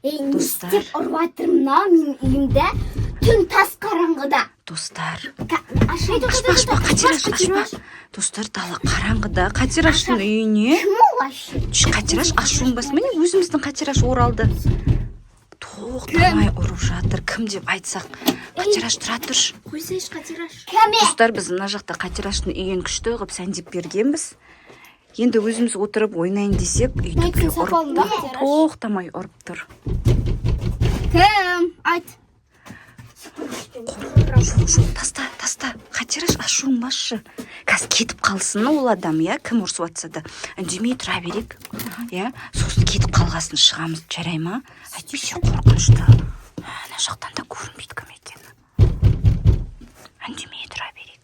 Достар. Деп ұрып жатырмын менің үйімде. Түн тас қараңғыда. Достар. Ашпа, Қатираш. Достар, дала қараңғыда. Қатираштың үйіне. Кім ол вообще? Қатираш ашуың бас. Міне өзіміздің Қатираш оралды. Тоқтамай ұрып жатыр. Кім деп айтсақ? Қатираш тұра тұршы. Қойсайшы, Қатираш. Кәме? Достар, біз мына жақта Қатираштың үйін күшті қылып сәндеп бергенбіз. Енді өзіміз отырып ойнайын десек, үйді ұрып тоқтамай ұрып тұр. Кім? Айт. Жоқ, таста. Қатираш ашуың басшы. Қазір кетіп қалсын ол адам, кім ұрсып жатса да. Үндемей тұра берек. Сосын кетіп қалғасын шығамыз, жарай ма? Әйтпесе қорқынышты. Ана жақтан да көрінбейді кім екені. Үндемей тұра берек.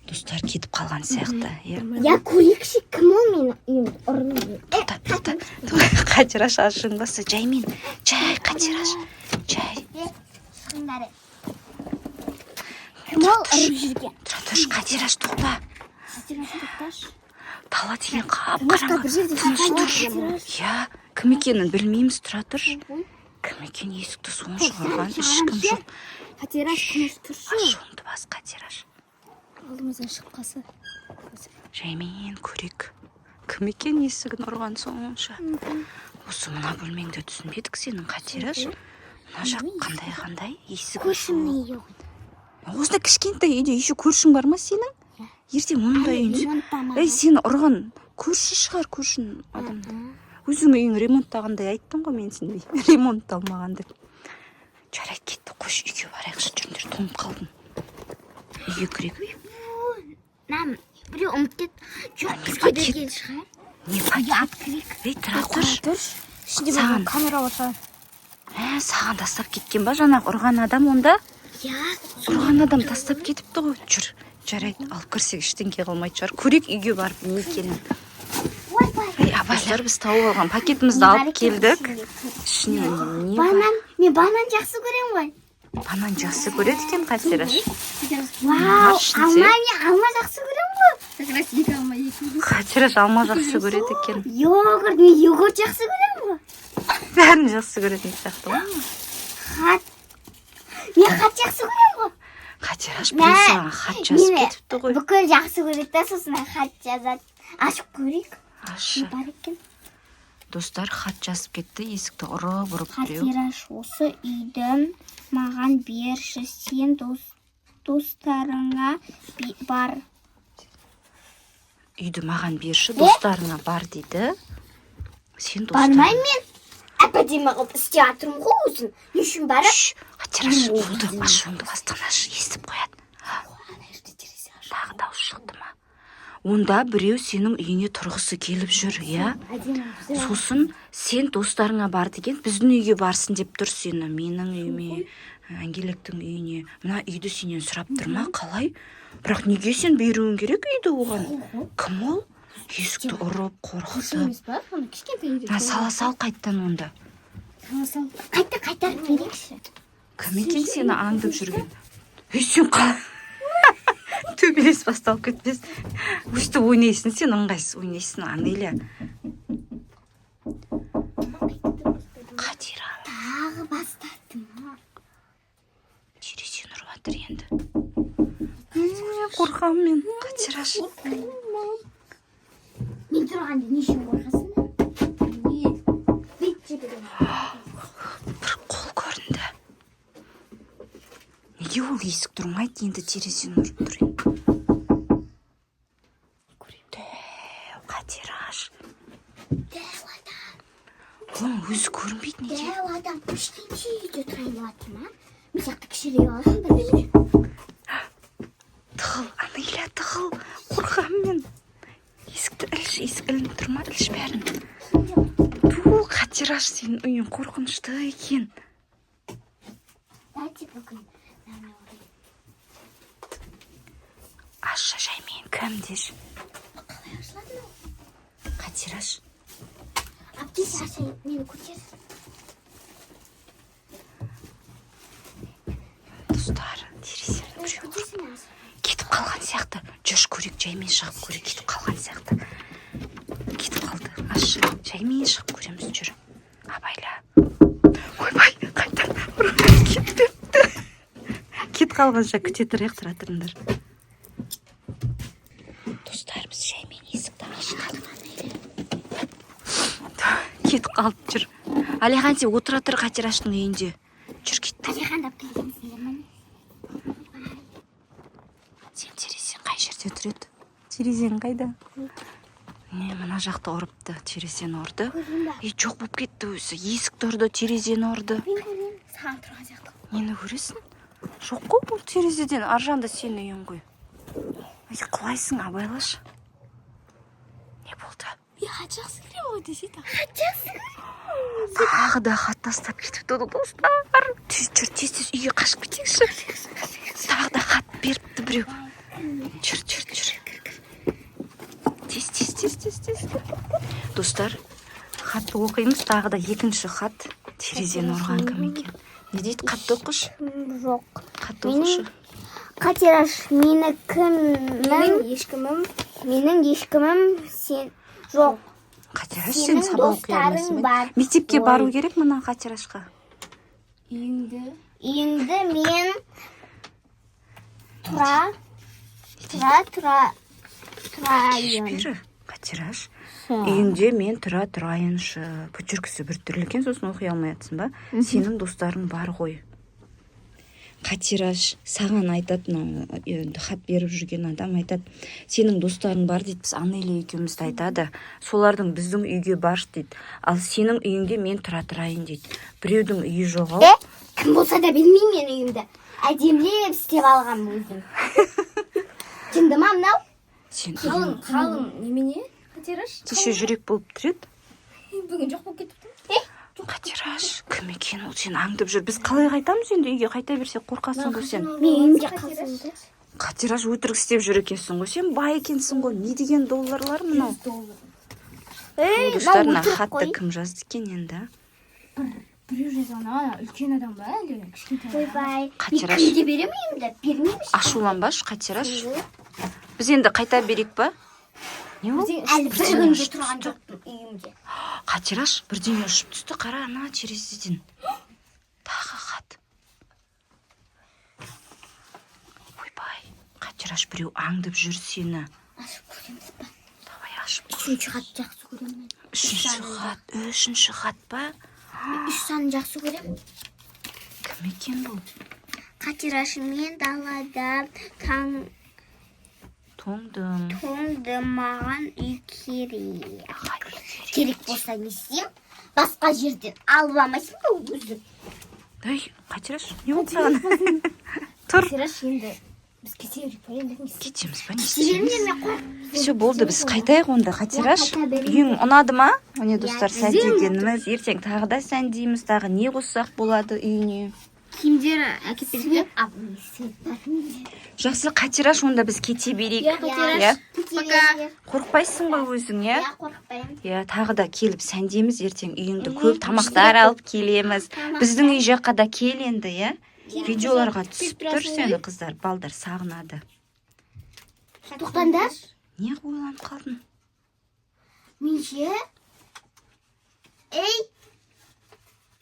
Достар кетіп қалған сияқты. Я көрейікші, кім ол менің үйімді ұрын? Тоқта. Қатираш ашуың басы. Жай, Қатираш. Жай. Шықыңдар. Кім ол ұрып жүрген? Тұра, Қатираш, тоқта. Қатирашын тоқташы. Тала деген қап-қараңғы. Кім екенін білмейміз, тұра тұршы. Кім екен есікті соң шығарған, ешкім жоқ. Қатираш, күміс тұршы. Ашуыңды бас, Қатираш. Алдымыздан шығып қалса. Жаймен көрек. Кім екен есігін ұрған соңынша. Осы мына бөлмеңді түсінбедік сенің, Қатираш. Мына жақ қандай есігі Көршімнің үйі. Осында кішкентай үйде еще көршің бар ма сенің? Ертең мұндай үйін сені ұрған көрші шығар, көршін адамды. Өзің үйің ремонттағандай айттың ғой мен сендей. Ремонтталмаған деп. Жарайды, кетті, қош үйге барайықшы, жүріңдер, тоңып қалдым. Үйге кірейік. Біреу ұмытты. Жоқ, бізге берген шығар. Не пакет? Тұра тұрш. Ішінде бір камера отыр. Саған тастап кеткен ба жаңағы ұрған адам онда? Ұрған адам тастап кетіпті ғой. Жүр, жарайды, алып кірсек ештеңке қылмайды шығар. Көрейік үйге барып не екенін. Абайлар, біз тауып алған пакетімізді алып келдік. Ішіне не бар? Мен банан жақсы көрем ғой. Банан жақсы көреді екен, Қатираш. Вау, алма жақсы көрем ғой. Қатираш алма жақсы көреді екен. Мен йогурт жақсы көрем ғой. Бәрін жақсы көретін сияқты ғой. Мен хат жақсы көрем ғой. Қатираш бұл саған хат жазып кетіпті ғой. Бүкіл жақсы көреді, сосын хат жазады. Ашып көрейік. Ашы. Бар екен. Достар хат жазып кетті, есікті ұрып біреу. Қатираш, осы үйді маған берші, сен достарыңа бар. Үйді маған берші, достарыңа бар дейді. Сен достарыңа. Бармай мен. Әпәдемі қылып істе атырым ғой өзім. Не үшін барып? Қатираш, болды, ашуыңды бастығынашы, естіп қояды. Тағы дауыс шықты ма? Онда біреу сенің үйіне тұрғысы келіп жүр, Сосын сен достарыңа бар деген, біздің үйге барсын деп тұр сені. Менің үйіме, Ангелектің үйіне. Мына үйді сенен сұрап тұр ма, қалай? Бірақ неге сен беруің керек үйді оған? Кім ол? Есікті ұрып, қорқыты. Сала қайттан онда. Қайтарып берекші. Кім екен сені аңдып жүрген? Сен қала. Төбелес басталып кетпес. Өстіп ойнайсың, сен ыңғайсыз ойнайсың, Анеля. Қатира. Тағы бастадым. Терезені ұрып жатыр енді. Қорқам мен, Қатираш. Мен тұрғанда не үшін қорқасың? Бір қол көрінді. Неге ол есік тұрмайды, енді терезені ұрып тұр енді. Қатираш. Дәу адам. Оның өзі көрінбейді неге? Дәу адам кішкенше үйде тұрайын алады ма? Мен сияқты кішірей аласың ба бізге? Тығыл, Анеля, тығыл. Қорқам мен. Есікті іліш, есік ілініп тұр ма? Іліш бәрін. Қатираш, сенің үйің қорқынышты екен. Аша жаймен кім деш? Қалай ашылады ма? Қатираш. Әптесі аша мені көтер. Достар, терезені біреу ұрып. Кетіп қалған сияқты. Жүрш көрек, жаймен шығып көрек, кетіп қалған сияқты. Кетіп қалды. ашы жаймен шығып көреміз жүр абайла. Ойбай қайта кетті. Кет қалғанша күте тұрайық, тұра тұрыңдар. Достар, біз жаймен есікті ашып кетіп қалып жүр. Алихан, сен отыра тұр Қатираштың үйінде. Жүр кетті. Алихан да келгенсіңдер ме? Сен терезең қай жерде тұр еді? Терезең қайда? Не, мына жақты ұрыпты, терезені ұрды. Жоқ болып кетті өзі. Есікті ұрды, терезені ұрды. Мен көрем, саған тұрған сияқты. Нені көресің? Жоқ қой, бұл терезеден аржанда сен үйің ғой. Ай, құлайсың, абайлашы. Не болды? Мен хат жақсы көрем ғой десейді. Хат жақсы. Тағы да хат тастап кетіпті достар. Тез үйге қашып кетейікші. Тағы да хат беріпті біреу. Жүр. Тез. Достар, хатты оқимыз. Тағы да екінші хат. Терезені ұрған кім екен? Не дейді? Қатты оқыш? Жоқ. Қатты оқышы. Қатираш, менің ешкімім, сен жоқ. Қатираш, сен сабақ оқи алмайсың ба? Мектепке бару керек мына Қатирашқа. Үйіңді мен тұрайын. Қатираш, үйіңде мен тұрайыншы. Почеркісі бір түрлі екен, сосын оқи алмайатсың ба? Сенің достарың бар ғой. Қатираш, саған айтатын, хат беріп жүрген адам айтады, сенің достарың бар дейді, біз Анелия екеумізді айтады. Солардың біздің үйге баршы дейді. Ал сенің үйіңде мен тұрайын дейді. Біреудің үйі жоқ ау. Кім болса да білмеймін мен үйімді. Әдемлеп істеп алғам өзім. Жынды ма мынау? Қалың немене? Қатираш? Кеше жүрек болып тұр еді. Бүгін жоқ болып кетіпті. Қатираш, кім екен ол, сен аңдып жүр. Біз қалай қайтамыз енді үйге? Қайта берсек қорқасың ғой сен. Мен үйімде қалсам. Қатираш, өтірік істеп жүр екенсің ғой. Сен бай екенсің ғой. Не деген долларлар мынау? Достарына хатты кім жазды екен енді? Біреу жазған, үлкен адам ба әлі? Кішкентай. Ойбай. Қатираш. Мен күнде берем үйімді, бермейміз. Ашуланбаш, Қатираш. Біз енді қайта берейік па? Не ол? Әлі бір күнде тұрған жоқпын үйімде. Қатираш, бірдеңе ұшып түсті, қара ана терезеден. Тағы хат. Ойбай, Қатираш, біреу аңдып жүр сені. Ашып көреміз ба? Давай ашып көр. Үшінші хат жақсы көремін. Үшінші хат па? Үш санын жақсы көремін. Кім екен бұл? Қатираш, мен далада тоңды маған үй керек. Керек болса не істеймін? Басқа жерден алып алмайсың ба өзің? Ай, Қатираш, не болды саған? Тұр. Қатираш, енді біз кете берейік па енді? Кетеміз ба, не Жерімнен істейміз? мен қорқып. Все болды, біз қайтайық онда. Қатираш, үйің ұнады ма? Міне достар, сәндегеніміз. Ертең тағы да сәндейміз. Тағы не қоссақ болады үйіне? Киімдер әкеп берейік. Жақсы, Қатираш, онда біз кете берейік. Пока. Қорқпайсың ғой өзің, иә? Қорқпаймын. Иә, тағы да келіп сәндеміз, ертең үйіңді көп тамақтар алып келеміз. Біздің үй жаққа да кел енді, иә? Видеоларға түсіп тұр сені қыздар, балдар сағынады. Тоқтаңдар. Не ойланып қалдың? Менше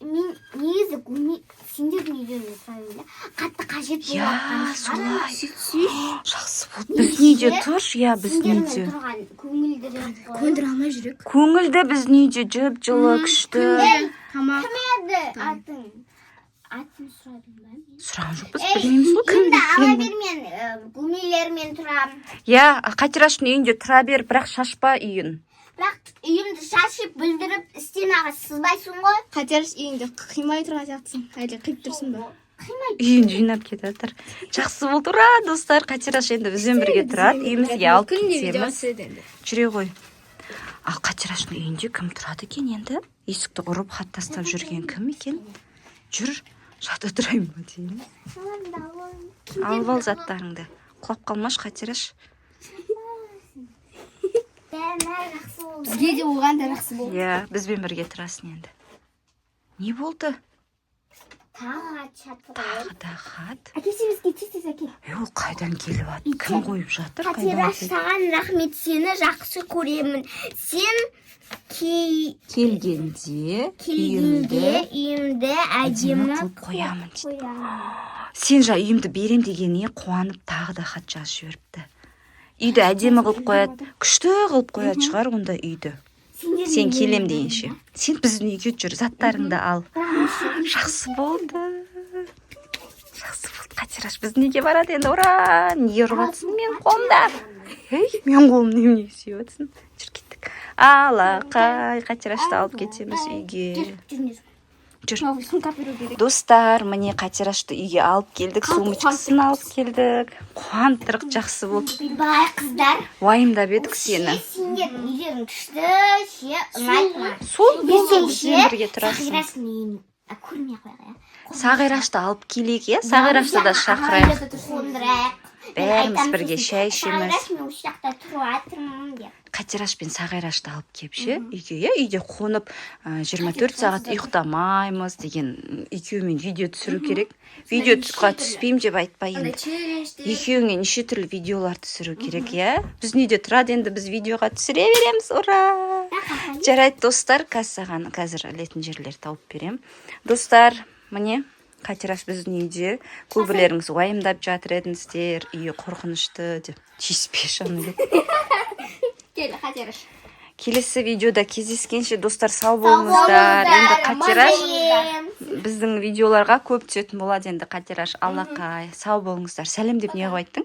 мен негізі сендердің үйлеріңе сұраймын. Қатты қажет Я, солай. Жақсы болды. Біздің үйде тұр, я, біздің үйде. Сендермен тұрған көңілдерін Көндіре алмай жүрек. Көңілді біздің үйде жып-жылы, күшті. Тамақ. Кім еді атын? Атын сұрадым ба? Сұраған жоқпыз, білмейміз ғой кім Енді ала екенін. бер, мен көңілдермен тұрам. Я, Қатираштың үйінде тұра бер, бірақ шашпа үйін. Бірақ үйімді шашып бүлдіріп стенаға сызбайсың ғой. Қатираш, үйіңде қимай тұрған сияқтысың. Әлде қиып тұрсың ба? Үйін жинап кетатыр. Жақсы болды, ура, достар. Қатираш енді бізбен бірге тұрады. Үйімізге алып кетеміз. Жүре ғой. Ал Қатираштың үйінде кім тұрады екен енді? Есікті ұрып хат тастап жүрген кім екен? Жүр, жата тұрайын ба деймін. Алып ал заттарыңды. Құлап қалмаш, Қатираш. Бізге де оған да жақсы болды. Иә, бізбен бірге тұрасың енді. Не болды? Тағы чатыр. Тағы да хат. Әкесімізге тез әке. Ол қайдан келіп жатыр? Кім қойып жатыр? Қатираш, саған рахмет, сені жақсы көремін. Сен келгенде үйімді әдемі қылып қоямын дейді. қоямын. Сен жа үйімді берем дегеніне қуанып тағы да хат жазып жіберіпті. Үйді әдемі қылып қояды, күшті қылып қояды шығар онда үйді. Сен келем дейінше. Сен біздің үйге жүр, заттарыңды ал. Жақсы болды. Жақсы болды. Қатираш біздің үйге барады енді. Ура! Неге ұрып жатсың менің қолымда? Ей, менің қолым неменеге сүйіп жатсың? Жүр кеттік. Алақай, Қатирашты алып кетеміз үйге. Жүр. Сумка беру керек. Достар, міне Қатирашты үйге алып келдік, сумочкасын алып келдік. Қуантырық, жақсы болды. Бай қыздар. Уайымдап едік сені. Сендердің үйлерің күшті, ұнайды ма? Сол болды, бізбен бірге тұрасың. Сағираш мен көрмей қояйық. Сағирашты алып келейік, иә? Сағирашты да шақырайық. Қондырайық. Бәріміз бірге шай ішеміз. Сағираш мен осы жақта тұрып жатырмын деп. Қатираш пен Сағирашты алып келші үйге, иә? Үйде қонып 24 сағат ұйықтамаймыз деген екеуімен видео түсіру керек. Видеоға түспеймін деп айтпайын. Екеуіңе неше түрлі видеолар түсіру керек, иә? Біздің үйде тұрады, енді біз видеоға түсіре береміз. Ура! Жарайды, достар, саған қазір ілетін жерлер тауып берем. Достар, міне Қатираш біздің үйде. Көбілеріңіз уайымдап жатыр едіңіздер, үйі қорқынышты деп. Тиіспе шамды. Кел, Қатираш. Келесі видеода кездескенше достар сау болыңыздар. Енді Қатираш біздің видеоларға көп түсетін болады. Енді Қатираш алақай, сау болыңыздар. Сәлем деп не қойттың?